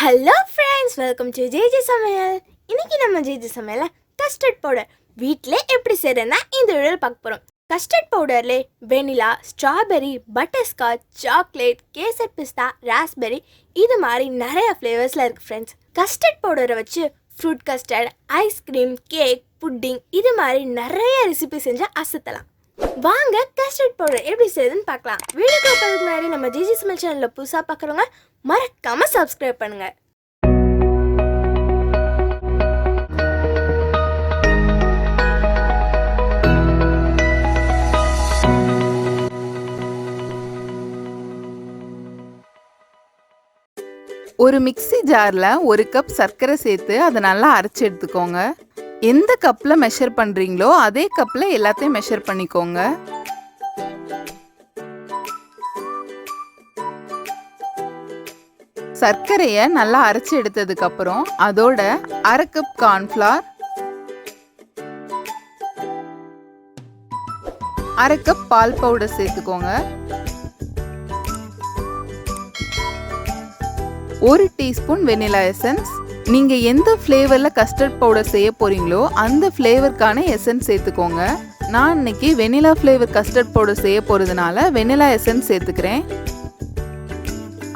Hello friends, welcome to JJ சமையல். இன்னைக்கு நம்ம ஜேஜே சமையல கஸ்டர்ட் பவுடர் வீட்டில் எப்படி செய்யறதுன்னா இந்த வீடியோவில் பார்க்க போகிறோம். கஸ்டர்ட் பவுடர்லே vanilla, strawberry, butterscotch, chocolate, kesar pista, raspberry இது மாதிரி நிறைய ஃப்ளேவர்ஸில் இருக்குது ஃப்ரெண்ட்ஸ். கஸ்டர்ட் பவுடரை வச்சு fruit custard, ice cream, cake, pudding இது மாதிரி நிறைய ரெசிபி செஞ்சால் அசத்தலாம். வாங்க கஸ்டர்ட் பவுடர் எப்படி செய்யுதுன்னு பார்க்கலாம். வீடியோ பார்க்கறதுக்கு முன்னாடி நம்ம ஜிஜி சமையல் சேனலில் புதுசாக பார்க்குறவங்க மறக்காம சப்ஸ்கிரைப் பண்ணுங்க. ஒரு மிக்ஸி ஜாரில் 1 கப் சர்க்கரை சேர்த்து அதை நல்லா அரைச்சி எடுத்துக்கோங்க. எந்த கப்பில் மெஷர் பண்ணுறீங்களோ அதே கப்பில் எல்லாத்தையும் மெஷர் பண்ணிக்கோங்க. சர்க்கரையை நல்லா அரைச்சி எடுத்ததுக்கப்புறம் அதோட 1/2 கப் கார்ன்ஃப்ளவர், 1/2 கப் பால் பவுடர் சேர்த்துக்கோங்க. 1 டீஸ்பூன் வெனிலா எசன்ஸ். நீங்கள் எந்த ஃப்ளேவரில் கஸ்டர்ட் பவுடர் செய்ய போகிறீங்களோ அந்த ஃப்ளேவருக்கான எசன்ஸ் சேர்த்துக்கோங்க. நான் இன்னைக்கு வெனிலா ஃப்ளேவர் கஸ்டர்ட் பவுடர் செய்ய போகிறதுனால வெனிலா எசன்ஸ் சேர்த்துக்கிறேன்.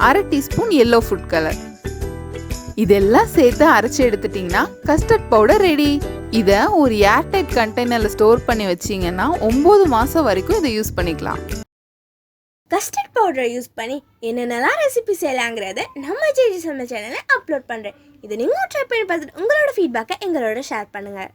1/2 டீஸ்பூன் எல்லோ ஃபுட் கலர். இதெல்லாம் சேர்த்து அரைச்சி எடுத்துட்டிங்கன்னா கஸ்டர்ட் பவுடர் ரெடி. இதை ஒரு ஏர்டைட் கண்டெய்னரில் ஸ்டோர் பண்ணி வச்சிங்கன்னா 9 மாதம் வரைக்கும் இதை யூஸ் பண்ணிக்கலாம். கஸ்டர்ட் பவுடரை யூஸ் பண்ணி என்னென்னலாம் ரெசிபி செய்யலாங்கிறத நம்ம ஜேஜி சமையல் சேனலில் அப்லோட் பண்ணுறேன். இதை நீங்கள் ட்ரை பண்ணி பார்த்துட்டு உங்களோட ஃபீட்பேக்கை எங்களோட ஷேர் பண்ணுங்கள்.